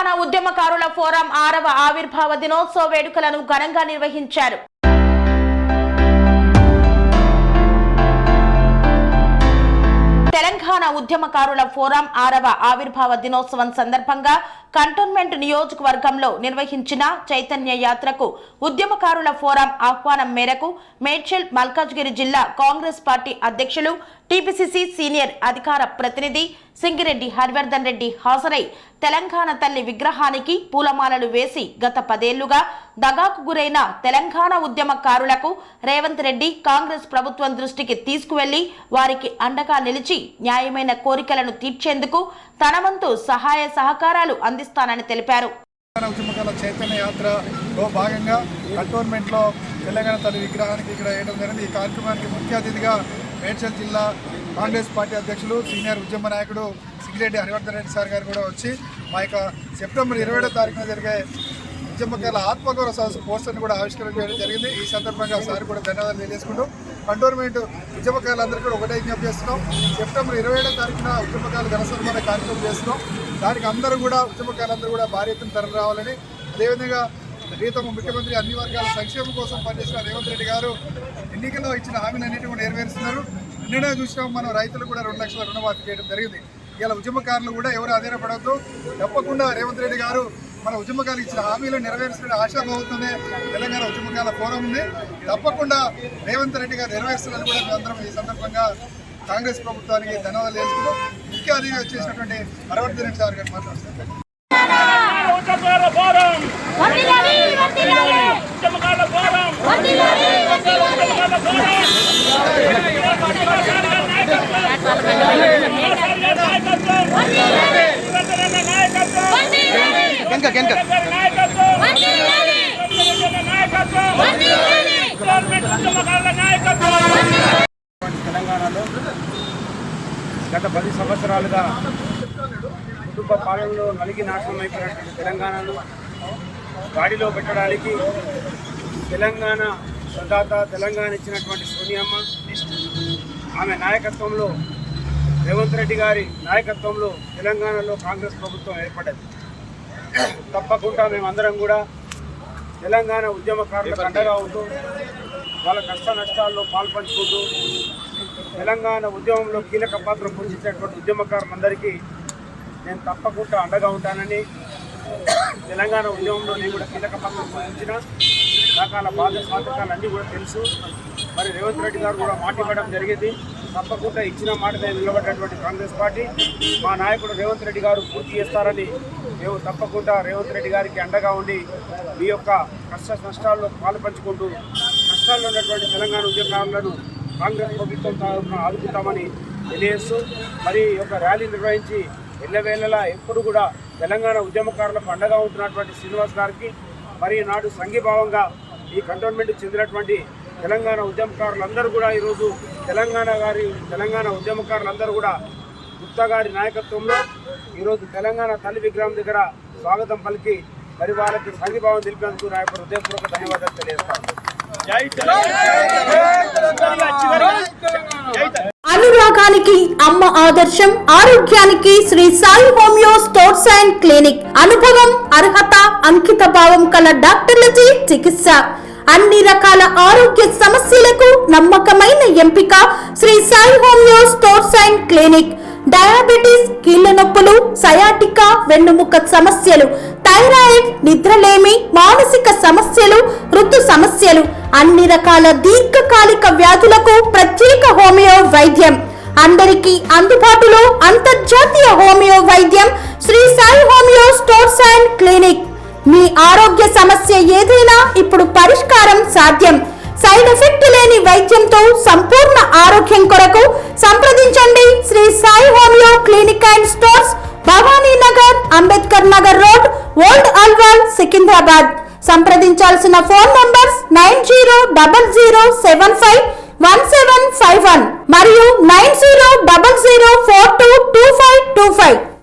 తెలంగాణ ఉద్యమకారుల ఫోరం 6వ ఆవిర్భావ దినోత్సవ వేడుకలను ఘనంగా నిర్వహించారు. తెలంగాణ ఉద్యమకారుల ఫోరం 6వ ఆవిర్భావ దినోత్సవం సందర్భంగా కంటోన్మెంట్ నియోజకవర్గంలో నిర్వహించిన చైతన్య యాత్రకు ఉద్యమకారుల ఫోరం ఆహ్వానం మేరకు మేడ్చల్ మల్కాజ్గిరి జిల్లా కాంగ్రెస్ పార్టీ అధ్యక్షులు టీపీసీసీ సీనియర్ అధికార ప్రతినిధి సింగిరెడ్డి హరివర్ధన్ రెడ్డి హాజరై తెలంగాణ తల్లి విగ్రహానికి పూలమాలలు వేసి గత 10 ఏళ్లుగా దగాకు గురైన తెలంగాణ ఉద్యమకారులకు రేవంత్ రెడ్డి కాంగ్రెస్ ప్రభుత్వం దృష్టికి తీసుకువెళ్లి వారికి అండగా నిలిచి న్యాయమైన కోరికలను తీర్చేందుకు తన వంతు సహాయ సహకారాలు అందిస్తానని తెలిపారు. ఉద్యమకాల చైతన్య యాత్రలో భాగంగా కంటోన్మెంట్లో తెలంగాణ తల్లి విగ్రహానికి ఇక్కడ వేయడం జరిగింది. ఈ కార్యక్రమానికి ముఖ్య అతిథిగా మేడ్చల్ జిల్లా కాంగ్రెస్ పార్టీ అధ్యక్షులు సీనియర్ ఉద్యమ నాయకుడు సింగిరెడ్డి హరివర్ధన్ రెడ్డి సార్ గారు కూడా వచ్చి మా యొక్క సెప్టెంబర్ 27వ తారీఖున జరిగే ఉద్యమకాల ఆత్మగౌరవ సదస్సు పోస్టర్ని కూడా ఆవిష్కరించడం జరిగింది. ఈ సందర్భంగా సార్ కూడా ధన్యవాదాలు తెలియజేసుకుంటూ కంటోన్మెంట్ ఉద్యమకారులందరూ కూడా ఒకటే విజ్ఞప్తి చేస్తున్నాం. సెప్టెంబర్ 27వ తారీఖున ఉద్యమకాల ఘనసన్మాన కార్యక్రమం చేస్తున్నాం. దానికి అందరూ కూడా ఉద్యమకారులందరూ కూడా భారీ ఎత్తున తరలి రావాలని, అదేవిధంగా ప్రియతమ ముఖ్యమంత్రి అన్ని వర్గాల సంక్షేమం కోసం పనిచేసిన రేవంత్ రెడ్డి గారు ఎన్నికల్లో ఇచ్చిన హామీలన్నింటినీ కూడా నెరవేరుస్తున్నారు. నిన్ననే చూసినాం, మనం రైతులు కూడా 2 లక్షల రుణమాఫీ చేయడం జరిగింది. ఇలా ఉద్యమకారులు కూడా ఎవరు అధీనపడవద్దు, తప్పకుండా రేవంత్ రెడ్డి గారు మన ఉద్యమకారులు ఇచ్చిన హామీలను నెరవేరుస్తున్న ఆశాభావంతోనే తెలంగాణ ఉద్యమకాల ఫోరం ఉంది. తప్పకుండా రేవంత్ రెడ్డి గారు నెరవేరుస్తారని కూడా మేమందరం ఈ సందర్భంగా కాంగ్రెస్ ప్రభుత్వానికి ధన్యవాదాలు చేసుకుంటూ ముఖ్య అతిథిగా వచ్చేసినటువంటి హరివర్ధన్ రెడ్డి సార్ గారు మాట్లాడుతున్నారు. తెలంగాణలో గత 10 సంవత్సరాలుగా కుటుంబ పాలనలో నలిగి నాశనం అయిపోయినటువంటి తెలంగాణను గాడిలో పెట్టడానికి తెలంగాణ ప్రదాత తెలంగాణ ఇచ్చినటువంటి సోనియమ్మ ఆమె నాయకత్వంలో రేవంత్ రెడ్డి గారి నాయకత్వంలో తెలంగాణలో కాంగ్రెస్ ప్రభుత్వం ఏర్పడ్డది. తప్పకుండా మేమందరం కూడా తెలంగాణ ఉద్యమకారులకు అండగా ఉంటూ వాళ్ళ కష్ట నష్టాల్లో పాల్పంచుకుంటూ తెలంగాణ ఉద్యమంలో కీలక పాత్ర పోషించినటువంటి ఉద్యమకారులందరికీ నేను తప్పకుండా అండగా ఉంటానని, తెలంగాణ ఉద్యమంలో నేను కూడా కీలక పాత్ర పోషించిన రకాల బాధ సాధకాలు అన్నీ కూడా తెలుసు. మరి రేవంత్ రెడ్డి గారు కూడా మాట ఇవ్వడం జరిగింది. తప్పకుండా ఇచ్చిన మాట మీద నిలబడ్డటువంటి కాంగ్రెస్ పార్టీ మా నాయకుడు రేవంత్ రెడ్డి గారు పూర్తి చేస్తారని మేము తప్పకుండా రేవంత్ రెడ్డి గారికి అండగా ఉండి మీ యొక్క కష్ట నష్టాల్లో పాలుపంచుకుంటూ కష్టాల్లో ఉన్నటువంటి తెలంగాణ ఉద్యమకారులను కాంగ్రెస్ ప్రభుత్వం తరఫున ఆదుకుంటామని తెలియజేస్తూ మరి ఈ యొక్క ర్యాలీ నిర్వహించి ఎల్లవేళలా ఎప్పుడు కూడా తెలంగాణ ఉద్యమకారులకు అండగా ఉంటున్నటువంటి శ్రీనివాస్ గారికి మరి నాడు సంఘీభావంగా ఈ కంటోన్మెంట్కి చెందినటువంటి తెలంగాణ ఉద్యమకారులందరూ కూడా ఈరోజు తెలంగాణ ఉద్యమకారులందరూ కూడా గుప్తా గారి నాయకత్వంలో ఈరోజు తెలంగాణ తల్లి విగ్రహం దగ్గర స్వాగతం పలికి మరి వారికి సంఘీభావం తెలిపినందుకు నా యొక్క హృదయపూర్వక ధన్యవాదాలు తెలియజేస్తాను. అనురాగానికి అమ్మ ఆదర్శం, ఆరోగ్యానికి Shri Sai homeo stores and clinic. అనుభవం, అర్హత, అంకిత భావం కల డాక్టర్లచే చికిత్స. అన్ని రకాల ఆరోగ్య సమస్యలకు నమ్మకమైన ఎంపిక Shri Sai homeo stores and clinic. Diabetes, కీళ్ల నొప్పులు, సయాటికా, వెన్నుముక సమస్యలు, థైరాయిడ్, నిద్రలేమి, మానసిక సమస్యలు, ఋతు సమస్యలు, అన్ని రకాల దీర్ఘకాలిక వ్యాధులకు ప్రత్యేక హోమియో వైద్యం. అందరికీ అందుబాటులో అంతర్జాతీయ హోమియో వైద్యం Shri Sai homeo stores and clinic. మీ ఆరోగ్య సమస్య ఏదైనా ఇప్పుడు పరిష్కారం సాధ్యం. సైడ్ ఎఫెక్ట్ లేని వైద్యంతో సంపూర్ణ ఆరోగ్యం కొరకు సంప్రదించండి Shri Sai homeo clinic and stores, Bhavani Nagar, Ambedkar Nagar road, old Alwal, Secunderabad. సంప్రదించాల్సిన ఫోన్ నంబర్స్ 9000751751 మరియు 9000422525.